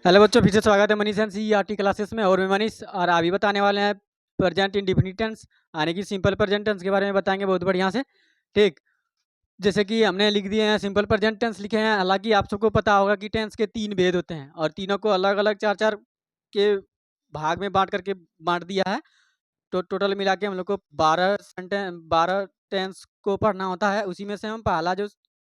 Hello बच्चों, फिर से स्वागत है मनीष एंड सीईआरटी क्लासेस में। और मैं मनीष, और अभी बताने वाले हैं प्रेजेंट इंडेफिनिट टेंस यानी कि सिंपल प्रेजेंट टेंस के बारे में बताएंगे बहुत बढ़िया से। ठीक, जैसे कि हमने लिख दिए हैं सिंपल प्रेजेंट टेंस लिखे हैं। हालांकि आप सबको पता होगा कि टेंस के 3 भेद होते हैं और तीनों को अलग अलग 4-4 के भाग में बांट दिया है। तो टोटल मिला के हम लोग को 12 टेंस को पढ़ना होता है। उसी में से हम पहला जो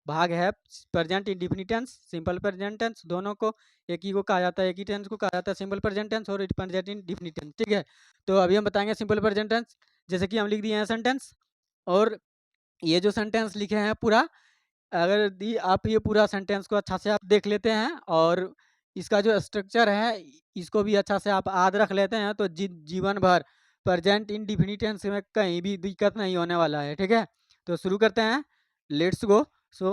भाग है present indefinite tense, simple present tense, दोनों को एक ही को कहा जाता है, एक ही टेंस को कहा जाता है सिंपल प्रेजेंट टेंस और प्रेजेंट इंडेफिनिट टेंस। ठीक है, तो अभी हम बताएंगे सिंपल प्रेजेंट टेंस। जैसे कि हम लिख दिए हैं सेंटेंस, और ये जो सेंटेंस लिखे हैं पूरा, अगर आप ये पूरा सेंटेंस को अच्छा से आप देख लेते हैं और इसका जो स्ट्रक्चर है इसको भी अच्छा से आप याद रख लेते हैं तो जीवन भर प्रेजेंट इंडेफिनिट टेंस में कहीं भी दिक्कत नहीं होने वाला है। ठीक है, तो शुरू करते हैं, लेट्स गो। सो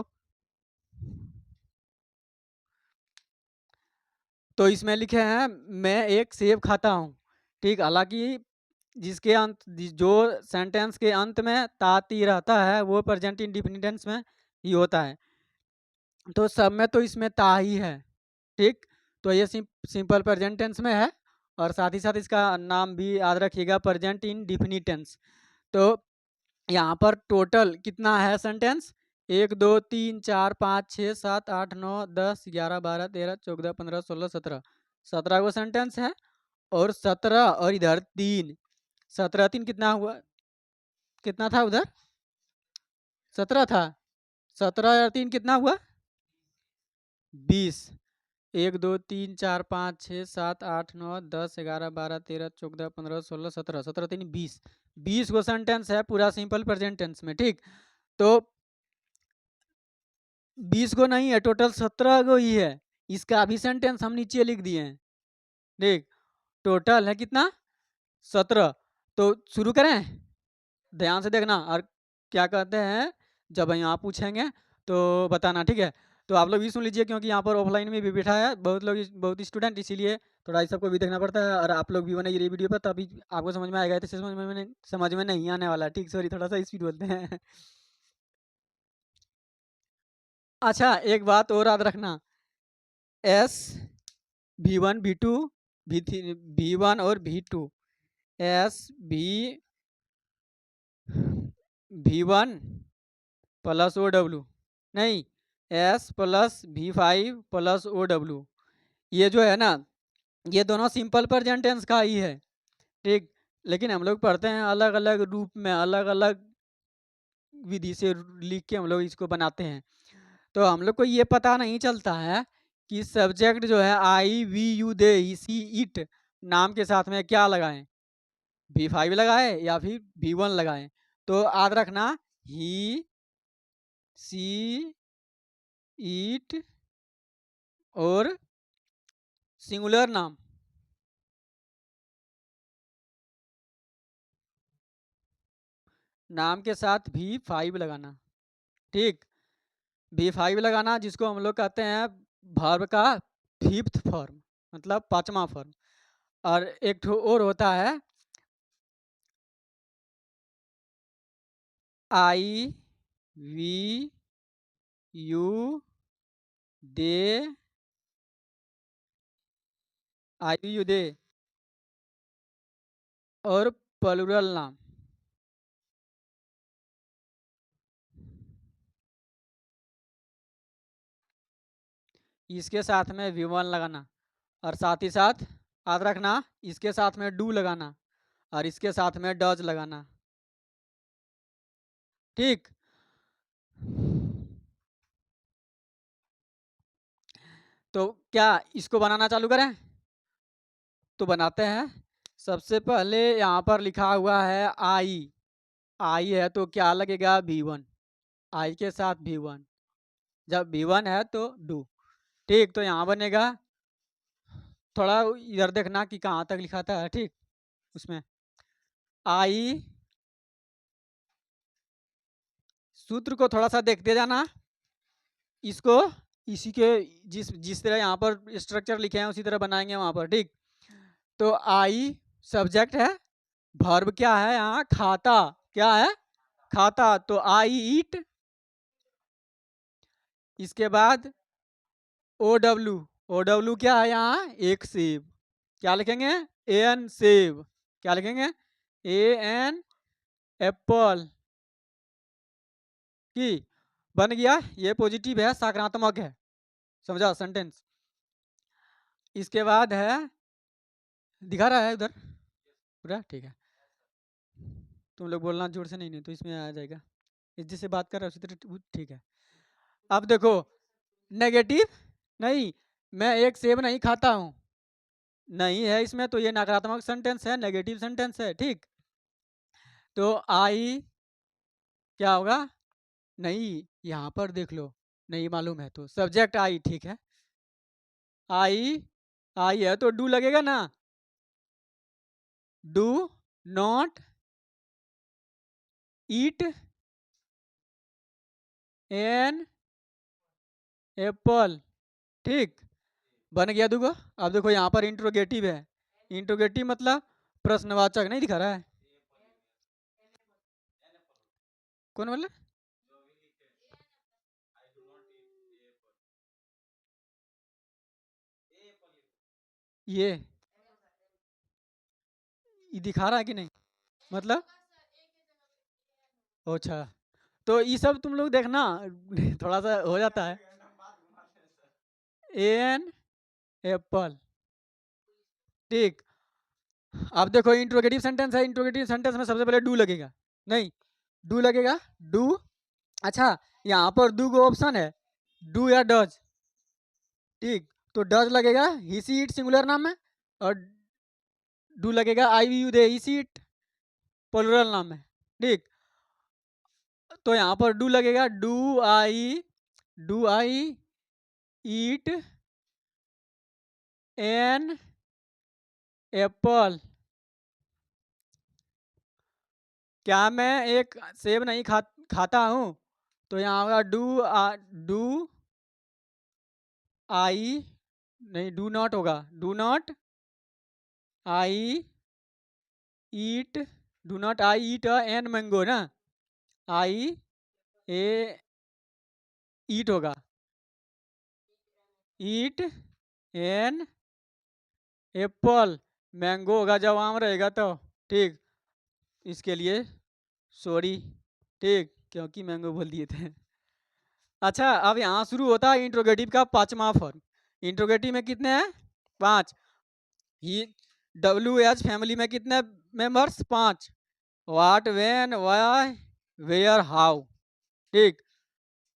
तो इसमें लिखे हैं मैं एक सेब खाता हूँ। ठीक, हालांकि जिसके अंत जो सेंटेंस के अंत में ताती रहता है वो प्रेजेंट इंडेफिनिट टेंस में ही होता है। तो सब में तो इसमें ता ही है। ठीक, तो ये सिंपल प्रेजेंट टेंस में है और साथ ही साथ इसका नाम भी याद रखिएगा, प्रेजेंट इंडेफिनिट टेंस। तो यहाँ पर टोटल कितना है सेंटेंस? 1 2 3 4 5 6 7 8 9 10 11 12 13 14 15 16 17 17 को सेंटेंस है। और 17 और इधर 3, 17 3 कितना हुआ? कितना था उधर? 17 था। 17 और 3 कितना हुआ? 20। 1 2 3 4 5 6 7 8 9 10 11 12 13 14 15 16 17 17 3 20। 20 को सेंटेंस है पूरा सिंपल प्रेजेंट टेंस में। ठीक, तो 20 को नहीं है, टोटल 17 को ही है। इसका भी सेंटेंस हम नीचे लिख दिए हैं। देख, टोटल है कितना? 17। तो शुरू करें, ध्यान से देखना और क्या कहते हैं जब यहाँ पूछेंगे तो बताना। ठीक है, तो आप लोग भी सुन लीजिए क्योंकि यहाँ पर ऑफलाइन में भी बैठा है बहुत लोग, बहुत स्टूडेंट, इसीलिए थोड़ा सबको भी देखना पड़ता है। और आप लोग भी बनाइए ये वीडियो पर, तभी आपको समझ में आएगा, तो समझ में नहीं आने वाला। ठीक, सॉरी, थोड़ा सा स्पीड बोलते हैं। अच्छा, एक बात और याद रखना, एस V1 V2 V1 और V2, S V1 plus OW, नहीं, S plus V5 plus OW, ये जो है ना, ये दोनों सिंपल प्रेजेंट टेंस का ही है। ठीक, लेकिन हम लोग पढ़ते हैं अलग अलग रूप में, अलग अलग विधि से लिख के हम लोग इसको बनाते हैं। तो हम लोग को ये पता नहीं चलता है कि सब्जेक्ट जो है I we you they she it नाम के साथ में क्या लगाएं, V5 लगाए या फिर V1 लगाएं। तो याद रखना, ही, सी, इट और सिंगुलर नाम के साथ V5 लगाना। ठीक, V5 लगाना जिसको हम लोग कहते हैं वर्ब का 5th फॉर्म, मतलब 5वां फॉर्म। और एक ठो और होता है I we you they, I we you they और प्लूरल नाम। इसके साथ में V1 लगाना और साथ ही साथ याद रखना इसके साथ में डू लगाना और इसके साथ में डज लगाना। ठीक, तो क्या इसको बनाना चालू करें? तो बनाते हैं। सबसे पहले यहाँ पर लिखा हुआ है आई, आई है तो क्या लगेगा? V1, आई के साथ V1, जब V1 है तो डू। ठीक, तो यहाँ बनेगा, थोड़ा इधर देखना कि कहाँ तक लिखा था। ठीक, उसमें आई, सूत्र को थोड़ा सा देखते जाना, इसको इसी के जिस जिस तरह यहाँ पर स्ट्रक्चर लिखे हैं उसी तरह बनाएंगे वहाँ पर। ठीक, तो आई सब्जेक्ट है, वर्ब क्या है यहाँ? खाता। क्या है? खाता। तो आई ईट, इसके बाद OW, ओ डब्ल्यू क्या है यहाँ, एक सेब। क्या लिखेंगे, एन सेब। क्या लिखेंगे, ए एन एप्पल। की बन गया, ये पॉजिटिव है, सकारात्मक है, समझा सेंटेंस। इसके बाद है, दिखा रहा है उधर पूरा, ठीक है। तुम लोग बोलना जोर से, नहीं तो इसमें आ जाएगा। इस जिससे बात कर रहा है उसी तरह, ठीक है। अब देखो, नेगेटिव नहीं, मैं एक सेब नहीं खाता हूँ, नहीं है इसमें, तो ये नकारात्मक सेंटेंस है, नेगेटिव सेंटेंस है, ठीक। तो आई क्या होगा, नहीं, यहाँ पर देख लो, नहीं मालूम है तो सब्जेक्ट आई, ठीक है। आई, आई है तो डू लगेगा ना, do not eat an Apple, ठीक। बन गया दुगो। अब देखो यहाँ पर इंट्रोगेटिव है, इंट्रोगेटिव मतलब प्रश्नवाचक, नहीं दिखा रहा है, कौन बोले, ये दिखा रहा है कि नहीं, मतलब, अच्छा, तो ये सब तुम लोग देखना थोड़ा सा हो जाता है। एन एप्पल, ठीक। अब देखो इंट्रोगेटिव सेंटेंस है, इंट्रोगेटिव सेंटेंस में सबसे पहले डू लगेगा, नहीं, डू लगेगा, डू। अच्छा, यहाँ पर दो गो ऑप्शन है, डू या डज, ठीक। तो डज लगेगा, ही सी इट सिंगुलर नाम है, और डू लगेगा, I we you they he she it plural नाम है, ठीक। तो यहाँ पर डू लगेगा, do I eat an apple. क्या मैं एक सेब नहीं खाता हूँ, तो यहाँ होगा डू आई, नहीं डू नॉट होगा, do not I eat, do not I eat an mango ना, आई ए ईट होगा, ईट एन एप्पल, मैंगो होगा जब आम रहेगा तो, ठीक। इसके लिए सॉरी, ठीक, क्योंकि मैंगो बोल दिए थे। अच्छा, अब यहाँ शुरू होता है इंट्रोगेटिव का पांचवा फॉर्म। इंट्रोगेटिव में कितने हैं, पांच। ही डब्ल्यू एच फैमिली में कितने मेंबर्स, पांच। वाट, वेन, वाई, वेयर, हाउ, ठीक।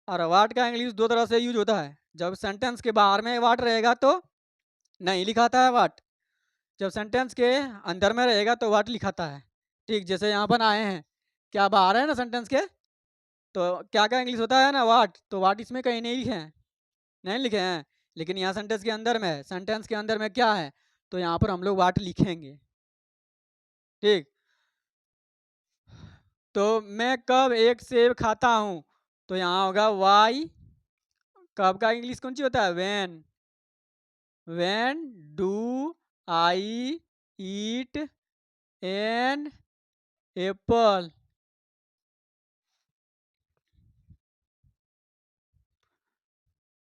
और वाट का इंग्लिश दो तरह से यूज होता है, जब सेंटेंस के बाहर में वाट रहेगा तो नहीं लिखाता है वाट, जब सेंटेंस के अंदर में रहेगा तो वाट लिखाता है, ठीक। जैसे यहाँ पर आए हैं, क्या बाहर है ना सेंटेंस के, तो क्या क्या इंग्लिश होता है ना, वाट, तो वाट इसमें कहीं नहीं लिखे हैं, नहीं लिखे हैं, लेकिन यहाँ सेंटेंस के अंदर में है, सेंटेंस के अंदर में क्या है, तो यहाँ पर हम लोग वाट लिखेंगे, ठीक। तो मैं कब एक सेब खाता हूँ, तो यहाँ होगा वाई, कब का इंग्लिश कौन सी होता है, when do I eat an apple,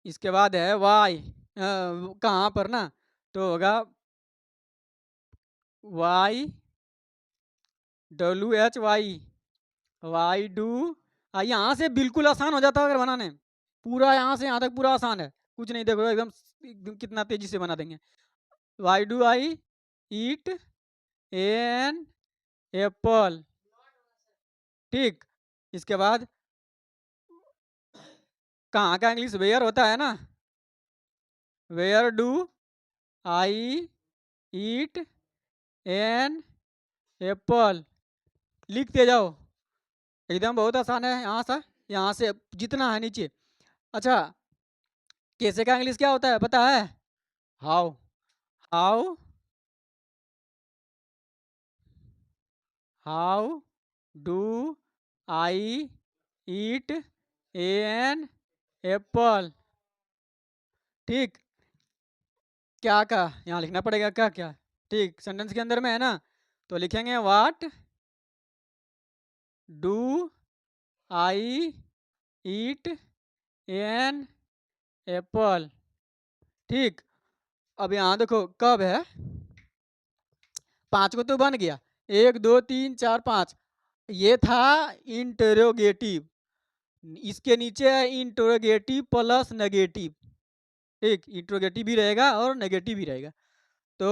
इसके बाद है वाई, कहाँ पर ना, तो होगा why W H Y, why do, यहाँ से बिल्कुल आसान हो जाता है अगर बनाने, पूरा यहाँ से यहाँ तक पूरा आसान है, कुछ नहीं, देखो एकदम एकदम कितना तेजी से बना देंगे। Why do I eat an Apple, ठीक। इसके बाद कहाँ का इंग्लिश, वेयर होता है ना, where do I eat an apple, लिखते जाओ, एकदम बहुत आसान है, यहाँ से जितना है नीचे। अच्छा, कैसे का इंग्लिश क्या होता है पता है, how, how, how do I eat an Apple, ठीक। क्या का यहाँ लिखना पड़ेगा, क्या क्या, ठीक, सेंटेंस के अंदर में है ना, तो लिखेंगे what do I eat an Apple, ठीक। अब यहाँ देखो कब है, 5 को तो बन गया, 1 2 3 4 5, ये था इंटरोगेटिव, इसके नीचे है इंटरोगेटिव प्लस नेगेटिव। ठीक, इंटरोगेटिव भी रहेगा और नेगेटिव भी रहेगा। तो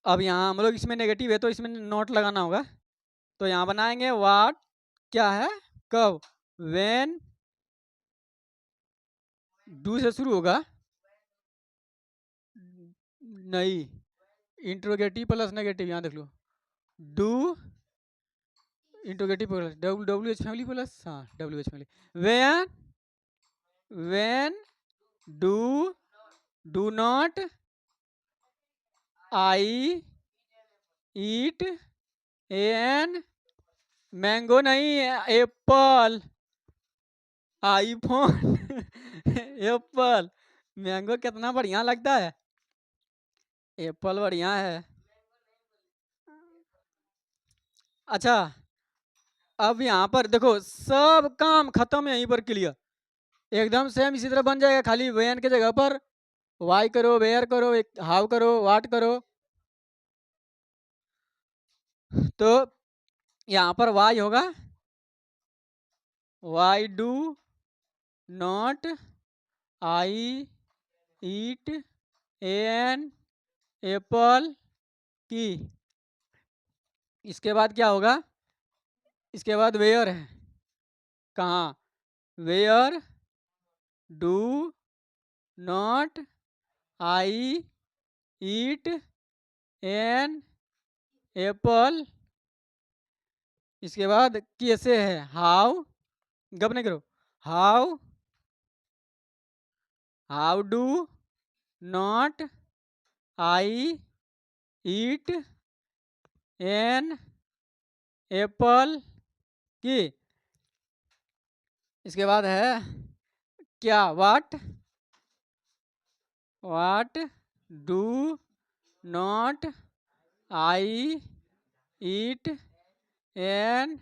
अब यहाँ हम लोग इसमें नेगेटिव है तो इसमें नोट लगाना होगा। तो यहाँ बनाएंगे व्हाट, क्या है, कब, व्हेन, डू से शुरू होगा, नहीं, इंट्रोगेटिव प्लस नेगेटिव, यहाँ देख लो, do interrogative plus W H family plus, हाँ W H family, when, when do, do not I eat an, mango नहीं, एप्पल, आईफोन एप्पल, मैंगो कितना बढ़िया लगता है, एप्पल बढ़िया है। अच्छा, अब यहाँ पर देखो सब काम खत्म है, यहीं पर क्लियर, एकदम सेम इसी तरह बन जाएगा, खाली वेन के जगह पर वाई करो, वेयर करो, हाउ करो, वाट करो। तो यहाँ पर वाई होगा, why do not I eat an apple की। इसके बाद क्या होगा, इसके बाद वेयर है, कहाँ, where do not I eat an apple. इसके बाद कैसे है, हाउ, गप नहीं करो, how, how do not I eat an apple की। इसके बाद है क्या, what, what do not I eat an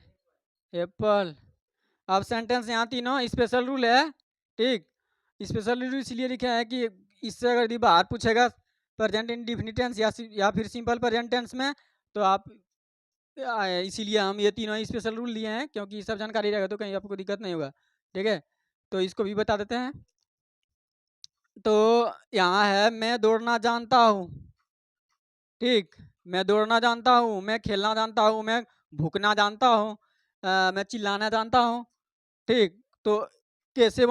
apple. अब सेंटेंस यहाँ तीनों स्पेशल रूल है, ठीक, स्पेशल रूल इसलिए लिखे हैं कि इससे अगर यदि बाहर पूछेगा प्रेजेंट इंडेफिनिट टेंस या फिर सिंपल प्रेजेंट टेंस में, तो आप इसीलिए हम ये तीनों स्पेशल रूल लिए हैं, क्योंकि सब जानकारी रहेगा तो कहीं आपको दिक्कत नहीं होगा। ठीक है, तो इसको भी बता देते हैं। तो यहाँ है मैं दौड़ना जानता हूँ, ठीक, मैं दौड़ना जानता हूँ, मैं खेलना जानता हूँ, मैं भूखना जानता हूँ, मैं चिल्लाना जानता हूँ, ठीक। तो कैसे